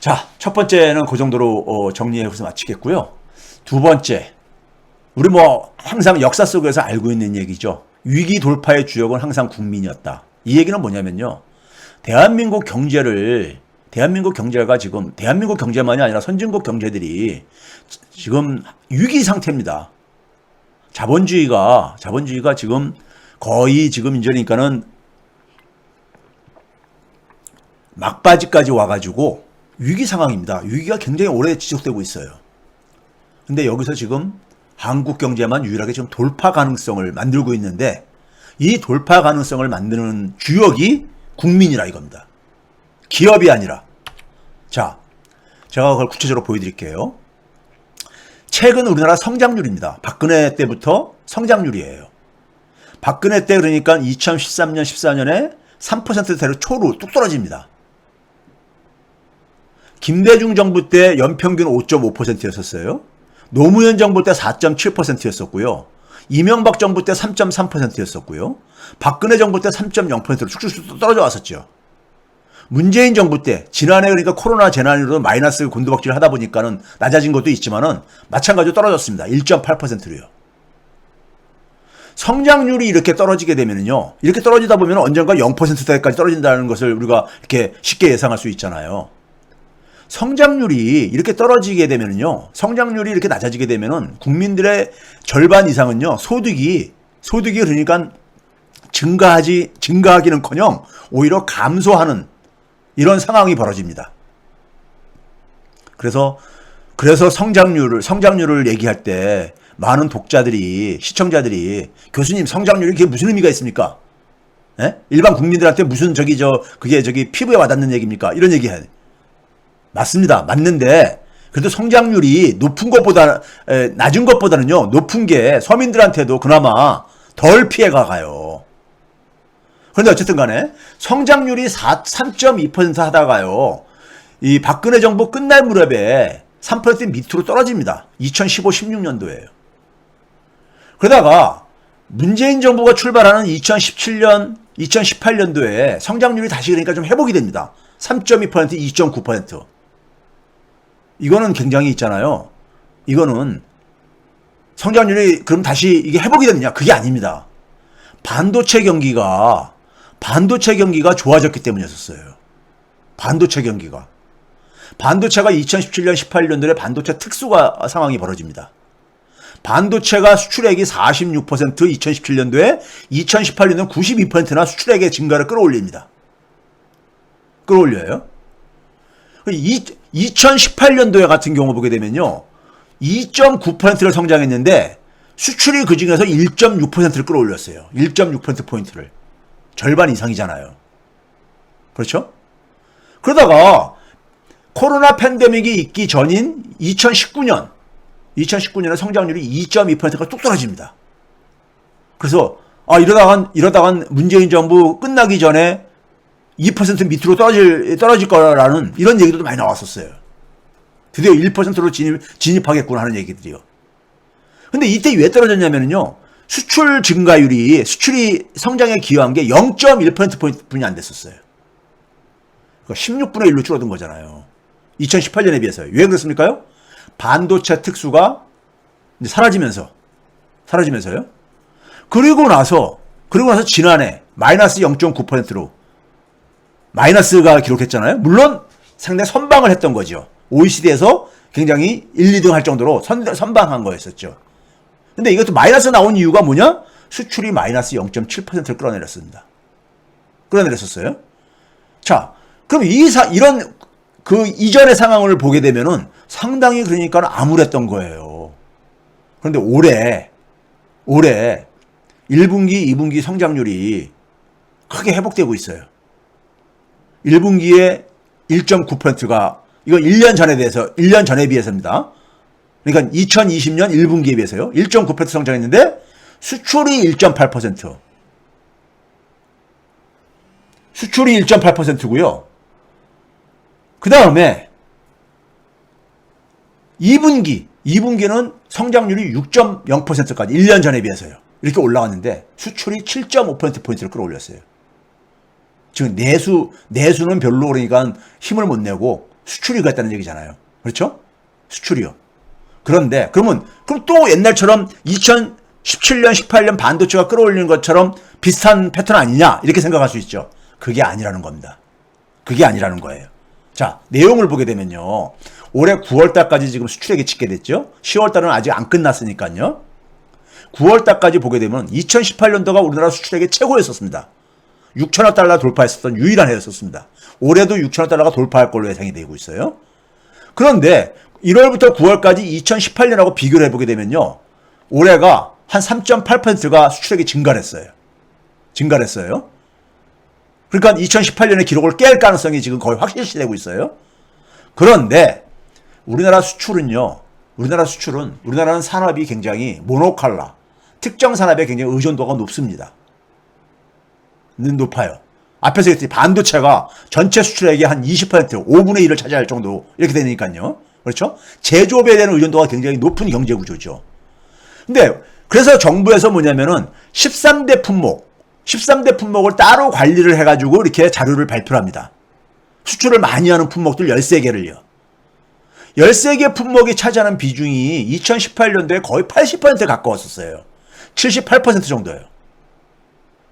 자, 첫 번째는 그 정도로 정리해서 마치겠고요. 두 번째, 우리 뭐 항상 역사 속에서 알고 있는 얘기죠. 위기 돌파의 주역은 항상 국민이었다. 이 얘기는 뭐냐면요. 대한민국 경제가 지금 대한민국 경제만이 아니라 선진국 경제들이 지금 위기 상태입니다. 자본주의가 지금 거의 지금 이제니까는 막바지까지 와가지고 위기 상황입니다. 위기가 굉장히 오래 지속되고 있어요. 근데 여기서 지금 한국 경제만 유일하게 지금 돌파 가능성을 만들고 있는데 이 돌파 가능성을 만드는 주역이 국민이라 이겁니다. 기업이 아니라. 자, 제가 그걸 구체적으로 보여드릴게요. 최근 우리나라 성장률입니다. 박근혜 때부터 성장률이에요. 박근혜 때 그러니까 2013년, 14년에 3%대로 초로 뚝 떨어집니다. 김대중 정부 때 연평균 5.5%였었어요. 노무현 정부 때 4.7%였었고요. 이명박 정부 때 3.3%였었고요. 박근혜 정부 때 3.0%로 쭉쭉 떨어져 왔었죠. 문재인 정부 때 지난해 그러니까 코로나 재난으로 마이너스 곤두박질을 하다 보니까는 낮아진 것도 있지만은 마찬가지로 떨어졌습니다. 1.8%로요. 성장률이 이렇게 떨어지게 되면요. 이렇게 떨어지다 보면 언젠가 0%대까지 떨어진다는 것을 우리가 이렇게 쉽게 예상할 수 있잖아요. 성장률이 이렇게 떨어지게 되면요. 성장률이 이렇게 낮아지게 되면은 국민들의 절반 이상은요. 소득이 그러니까 증가하기는커녕 오히려 감소하는 이런 상황이 벌어집니다. 그래서 성장률을 얘기할 때 많은 시청자들이 교수님 성장률이 그게 무슨 의미가 있습니까? 에? 일반 국민들한테 무슨 그게 피부에 와닿는 얘기입니까? 이런 얘기해요. 맞습니다. 맞는데 그래도 성장률이 낮은 것보다는요. 높은 게 서민들한테도 그나마 덜 피해가 가요. 그런데 어쨌든 간에 성장률이 3.2% 하다가요. 이 박근혜 정부 끝날 무렵에 3% 밑으로 떨어집니다. 2015-16년도에요. 그러다가 문재인 정부가 출발하는 2017년, 2018년도에 성장률이 다시 그러니까 좀 회복이 됩니다. 3.2%, 2.9%. 이거는 굉장히 있잖아요. 이거는 성장률이 그럼 다시 이게 회복이 됐느냐? 그게 아닙니다. 반도체 경기가 좋아졌기 때문이었어요. 반도체가 2017년, 18년도에 반도체 특수가 상황이 벌어집니다. 반도체가 수출액이 46% 2017년도에 2018년도는 92%나 수출액의 증가를 끌어올립니다. 끌어올려요. 2018년도에 같은 경우 보게 되면요. 2.9%를 성장했는데 수출이 그 중에서 1.6%를 끌어올렸어요. 1.6%포인트를. 절반 이상이잖아요. 그렇죠? 그러다가 코로나 팬데믹이 있기 전인 2019년에 성장률이 2.2%가 뚝 떨어집니다. 그래서 이러다간 문재인 정부 끝나기 전에 2% 밑으로 떨어질 거라는 이런 얘기도 많이 나왔었어요. 드디어 1%로 진입하겠구나 하는 얘기들이요. 근데 이때 왜 떨어졌냐면요. 수출이 성장에 기여한 게 0.1%포인트뿐이 안 됐었어요. 그러니까 16분의 1로 줄어든 거잖아요. 2018년에 비해서요. 왜 그렇습니까요? 반도체 특수가 이제 사라지면서요. 그리고 나서 지난해 마이너스 0.9%로 마이너스가 기록했잖아요. 물론 상당히 선방을 했던 거죠. OECD에서 굉장히 1, 2등 할 정도로 선방한 거였었죠. 근데 이것도 마이너스 나온 이유가 뭐냐? 수출이 마이너스 0.7%를 끌어내렸었어요. 자, 그럼 이런 그 이전의 상황을 보게 되면은 상당히 그러니까 암울했던 거예요. 그런데 올해 1분기, 2분기 성장률이 크게 회복되고 있어요. 1분기에 1.9%가 이건 1년 전에 비해서입니다. 그러니까 2020년 1분기에 비해서요. 1.9% 성장했는데 수출이 1.8%. 수출이 1.8%고요. 그 다음에 2분기는 성장률이 6.0%까지 1년 전에 비해서요. 이렇게 올라왔는데 수출이 7.5%포인트를 끌어올렸어요. 지금 내수는 별로 그러니까 힘을 못 내고 수출이 갔다는 얘기잖아요. 그렇죠? 수출이요. 그런데 그럼 또 옛날처럼 2017년, 18년 반도체가 끌어올리는 것처럼 비슷한 패턴 아니냐 이렇게 생각할 수 있죠. 그게 아니라는 겁니다. 그게 아니라는 거예요. 자, 내용을 보게 되면요. 올해 9월달까지 지금 수출액이 집계됐죠. 10월달은 아직 안 끝났으니까요. 9월달까지 보게 되면 2018년도가 우리나라 수출액의 최고였었습니다. 6천억 달러 돌파했었던 유일한 해였었습니다. 올해도 6천억 달러가 돌파할 걸로 예상이 되고 있어요. 그런데 1월부터 9월까지 2018년하고 비교를 해보게 되면요. 올해가 한 3.8%가 수출액이 증가를 했어요. 그러니까 2018년의 기록을 깰 가능성이 지금 거의 확실시되고 있어요. 그런데 우리나라는 산업이 굉장히 모노칼라, 특정 산업에 굉장히 의존도가 높습니다. 높아요. 앞에서 얘기했듯이 반도체가 전체 수출액의 한 20%, 5분의 1을 차지할 정도 이렇게 되니까요. 그렇죠? 제조업에 대한 의존도가 굉장히 높은 경제 구조죠. 근데 그래서 정부에서 뭐냐면은 13대 품목을 따로 관리를 해가지고 이렇게 자료를 발표합니다. 수출을 많이 하는 품목들 13개를요. 13개 품목이 차지하는 비중이 2018년도에 거의 80%에 가까웠었어요. 78% 정도예요.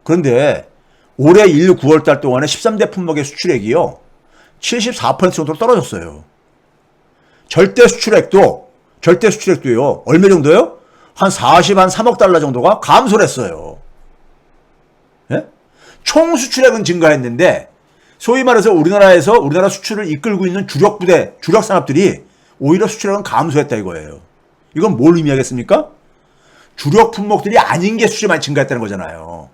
그런데 올해 1, 9월 달 동안에 13대 품목의 수출액이요. 74% 정도로 떨어졌어요. 절대 수출액도요. 얼마 정도요? 한 3억 달러 정도가 감소를 했어요. 예? 총 수출액은 증가했는데 소위 말해서 우리나라 수출을 이끌고 있는 주력 산업들이 오히려 수출액은 감소했다 이거예요. 이건 뭘 의미하겠습니까? 주력 품목들이 아닌 게 수출이 많이 증가했다는 거잖아요.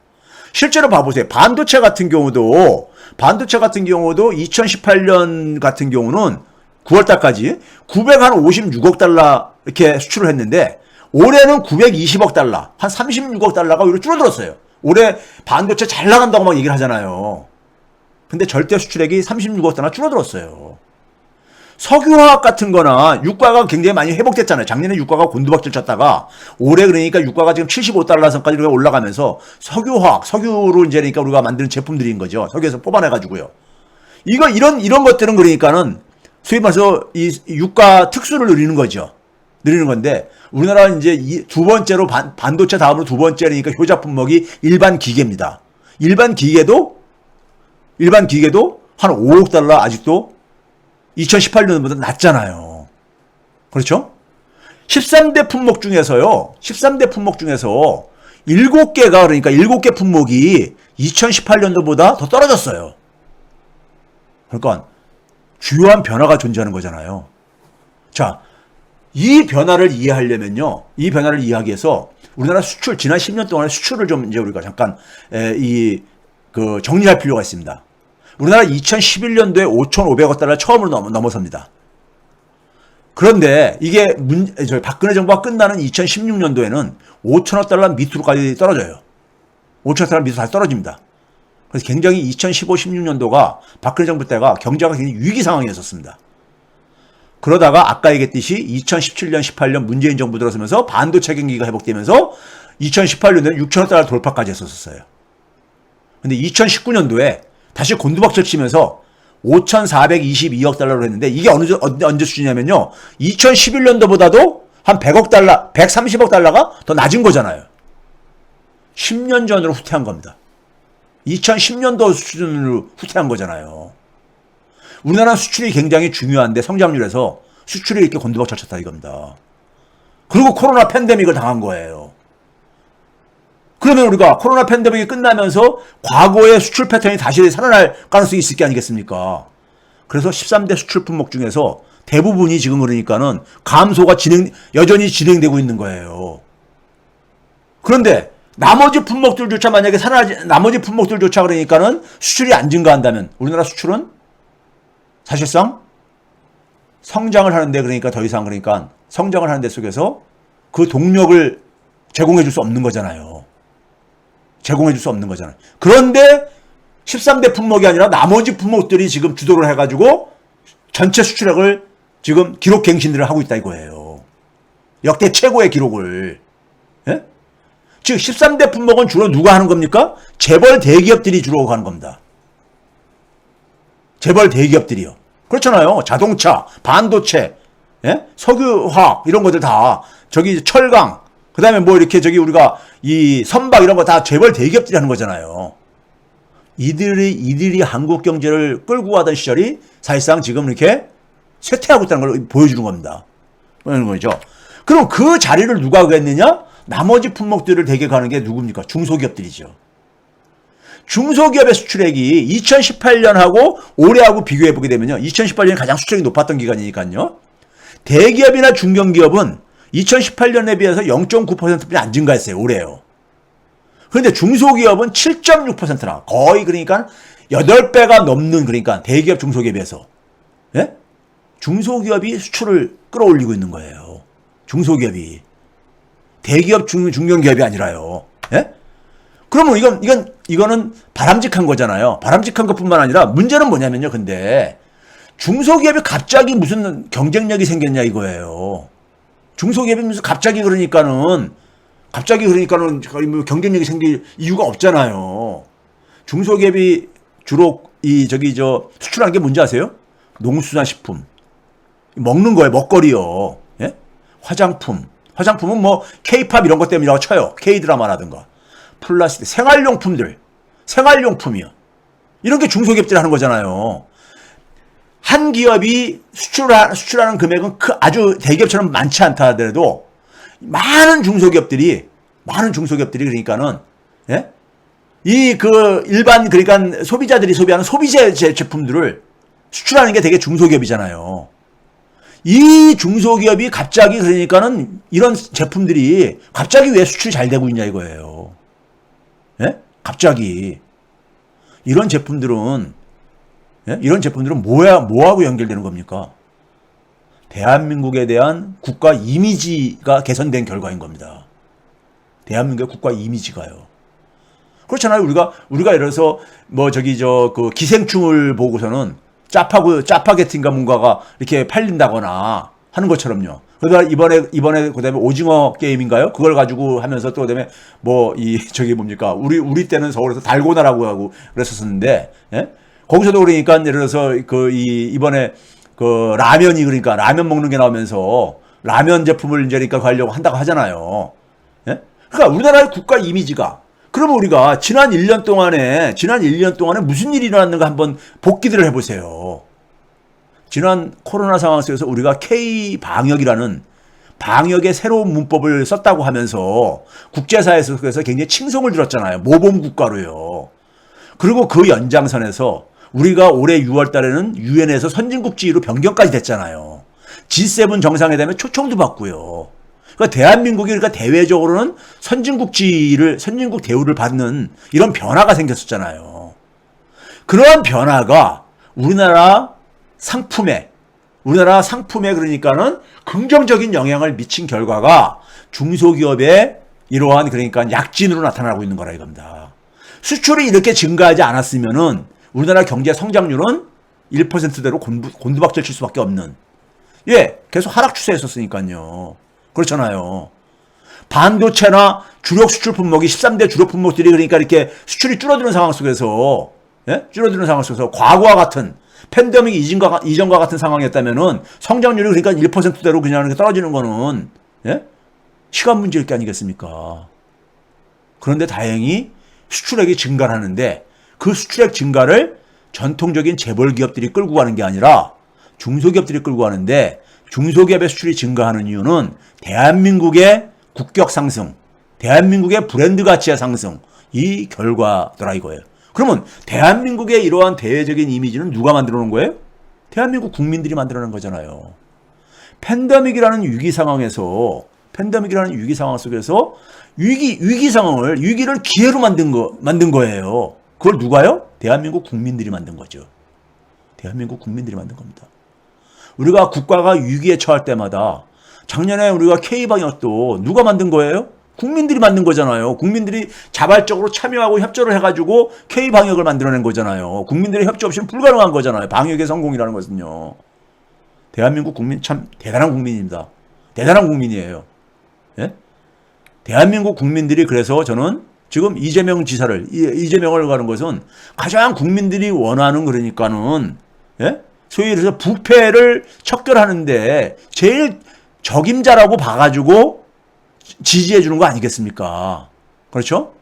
실제로 봐보세요. 반도체 같은 경우도 2018년 같은 경우는 9월달까지 956억 달러 이렇게 수출을 했는데 올해는 920억 달러, 한 36억 달러가 오히려 줄어들었어요. 올해 반도체 잘 나간다고 막 얘기를 하잖아요. 근데 절대 수출액이 36억 달러 줄어들었어요. 석유화학 같은 거나 유가가 굉장히 많이 회복됐잖아요. 작년에 유가가 곤두박질 쳤다가 올해 그러니까 유가가 지금 75달러 선까지 올라가면서 석유로 이제 그러니까 우리가 만드는 제품들인 거죠. 석유에서 뽑아내가지고요. 이런 것들은 그러니까는 소위 말해서 이 유가 특수를 누리는 거죠. 누리는 건데 우리나라는 이제 두 번째로 반도체 다음으로 두 번째니까 효자 품목이 일반 기계입니다. 일반 기계도 한 5억 달러 아직도 2018년보다 낮잖아요. 그렇죠? 13대 품목 중에서 7개가 그러니까 7개 품목이 2018년도보다 더 떨어졌어요. 그러니까 주요한 변화가 존재하는 거잖아요. 자, 이 변화를 이해하려면요. 이 변화를 이해하기 위해서 우리나라 수출, 지난 10년 동안의 수출을 좀 이제 우리가 잠깐 정리할 필요가 있습니다. 우리나라 2011년도에 5,500억 달러 처음으로 넘어섭니다. 그런데 이게 박근혜 정부가 끝나는 2016년도에는 5천억 달러 밑으로까지 떨어져요. 5천억 달러 밑으로 다시 떨어집니다. 그래서 굉장히 2015, 16년도가 박근혜 정부 때가 경제가 굉장히 위기 상황이었었습니다. 그러다가 아까 얘기했듯이 2017년, 18년 문재인 정부 들어서면서 반도체 경기가 회복되면서 2018년도에 6천억 달러 돌파까지 했었어요. 근데 2019년도에 다시 곤두박질 치면서 5,422억 달러로 했는데 이게 언제 수준이냐면요. 2011년도보다도 한 100억 달러, 130억 달러가 더 낮은 거잖아요. 10년 전으로 후퇴한 겁니다. 2010년도 수준으로 후퇴한 거잖아요. 우리나라 수출이 굉장히 중요한데 성장률에서 수출이 이렇게 곤두박질 쳤다 이겁니다. 그리고 코로나 팬데믹을 당한 거예요. 그러면 우리가 코로나 팬데믹이 끝나면서 과거의 수출 패턴이 다시 살아날 가능성이 있을 게 아니겠습니까? 그래서 13대 수출 품목 중에서 대부분이 지금 그러니까는 감소가 여전히 진행되고 있는 거예요. 그런데 나머지 품목들조차 만약에 나머지 품목들조차 그러니까는 수출이 안 증가한다면 우리나라 수출은 사실상 성장을 하는데 그러니까 더 이상 그러니까 성장을 하는 데 속에서 그 동력을 제공해 줄 수 없는 거잖아요. 그런데 13대 품목이 아니라 나머지 품목들이 지금 주도를 해가지고 전체 수출액을 지금 기록 갱신들을 하고 있다 이거예요. 역대 최고의 기록을. 예? 즉 13대 품목은 주로 누가 하는 겁니까? 재벌 대기업들이 주로 하는 겁니다. 재벌 대기업들이요. 그렇잖아요. 자동차, 반도체, 예? 석유화학 이런 것들 다 저기 철강, 그다음에 뭐 이렇게 저기 우리가 이 선박 이런 거 다 재벌 대기업들이 하는 거잖아요. 이들이 한국 경제를 끌고 가던 시절이 사실상 지금 이렇게 쇠퇴하고 있다는 걸 보여주는 겁니다. 그런 거죠. 그럼 그 자리를 누가 하겠느냐? 나머지 품목들을 대게 가는 게 누굽니까? 중소기업들이죠. 중소기업의 수출액이 2018년하고 올해하고 비교해보게 되면요. 2018년이 가장 수출액이 높았던 기간이니까요. 대기업이나 중견기업은 2018년에 비해서 0.9%뿐이 안 증가했어요. 올해요. 그런데 중소기업은 7.6%나 거의 그러니까 8배가 넘는 그러니까 대기업 중소기업에 비해서 예? 중소기업이 수출을 끌어올리고 있는 거예요. 중소기업이. 대기업 중견기업이 아니라요. 예? 그러면 이거는 바람직한 거잖아요. 바람직한 것뿐만 아니라 문제는 뭐냐면요. 근데 중소기업이 갑자기 무슨 경쟁력이 생겼냐 이거예요. 중소기업이 무슨 갑자기 그러니까는 경쟁력이 생길 이유가 없잖아요. 중소기업이 주로 수출하는 게 뭔지 아세요? 농수산식품. 먹는 거예요. 먹거리요. 예? 화장품은 뭐 K-팝 이런 것 때문이라고 쳐요. K-드라마라든가. 플라스틱, 생활용품이요. 이런 게 중소기업들이 하는 거잖아요. 한 기업이 수출하는 금액은 아주 대기업처럼 많지 않다 하더라도 많은 중소기업들이 그러니까는 예? 일반 그러니까 소비자들이 소비하는 소비재 제품들을 수출하는 게 되게 중소기업이잖아요. 이 중소기업이 갑자기 그러니까는 이런 제품들이 갑자기 왜 수출이 잘 되고 있냐 이거예요. 예? 갑자기 이런 제품들은 뭐하고 연결되는 겁니까? 대한민국에 대한 국가 이미지가 개선된 결과인 겁니다. 대한민국의 국가 이미지가요. 그렇잖아요. 우리가 예를 들어서 그 기생충을 보고서는 짜파게티인가 뭔가가 이렇게 팔린다거나 하는 것처럼요. 그러다 이번에 그다음에 오징어 게임인가요? 그걸 가지고 하면서 또 그다음에 우리 때는 서울에서 달고나라고 하고 그랬었는데, 예? 거기서도 그러니까 예를 들어서 이번에 라면이 그러니까 라면 먹는 게 나오면서 라면 제품을 이제 그러니까 가려고 한다고 하잖아요. 예? 그러니까 우리나라의 국가 이미지가 그러면 우리가 지난 1년 동안에 무슨 일이 일어났는가 한번 복기들을 해보세요. 지난 코로나 상황 속에서 우리가 K-방역이라는 방역의 새로운 문법을 썼다고 하면서 국제사회에서 굉장히 칭송을 들었잖아요. 모범 국가로요. 그리고 그 연장선에서 우리가 올해 6월 달에는 유엔에서 선진국 지위로 변경까지 됐잖아요. G7 정상회담에 초청도 받고요. 그러니까 대한민국이 대외적으로는 선진국 대우를 받는 이런 변화가 생겼었잖아요. 그러한 변화가 우리나라 상품에 그러니까는 긍정적인 영향을 미친 결과가 중소기업의 이러한 그러니까 약진으로 나타나고 있는 거라 이겁니다. 수출이 이렇게 증가하지 않았으면은 우리나라 경제 성장률은 1%대로 곤두박질 칠 수밖에 없는. 예, 계속 하락 추세였었으니까요. 그렇잖아요. 반도체나 주력 수출 품목이 13대 주력 품목들이 그러니까 이렇게 수출이 줄어드는 상황 속에서 과거와 같은 팬데믹 이전과 같은 상황이었다면은 성장률이 그러니까 1%대로 그냥 떨어지는 거는 예? 시간 문제일 게 아니겠습니까? 그런데 다행히 수출액이 증가하는데 그 수출액 증가를 전통적인 재벌 기업들이 끌고 가는 게 아니라 중소기업들이 끌고 가는데 중소기업의 수출이 증가하는 이유는 대한민국의 국격 상승, 대한민국의 브랜드 가치의 상승, 이 결과더라 이거예요. 그러면 대한민국의 이러한 대외적인 이미지는 누가 만들어 놓은 거예요? 대한민국 국민들이 만들어 놓은 거잖아요. 팬데믹이라는 위기 상황 속에서 위기를 기회로 만든 거예요. 그걸 누가요? 대한민국 국민들이 만든 거죠. 대한민국 국민들이 만든 겁니다. 우리가 국가가 위기에 처할 때마다 작년에 우리가 K방역도 누가 만든 거예요? 국민들이 만든 거잖아요. 국민들이 자발적으로 참여하고 협조를 해가지고 K방역을 만들어낸 거잖아요. 국민들의 협조 없이는 불가능한 거잖아요. 방역의 성공이라는 것은요. 대한민국 국민 참 대단한 국민입니다. 대단한 국민이에요. 예? 대한민국 국민들이 그래서 저는 지금 이재명을 가는 것은 가장 국민들이 원하는 그러니까는 예? 소위 말해서 부패를 척결하는데 제일 적임자라고 봐가지고 지지해 주는 거 아니겠습니까? 그렇죠?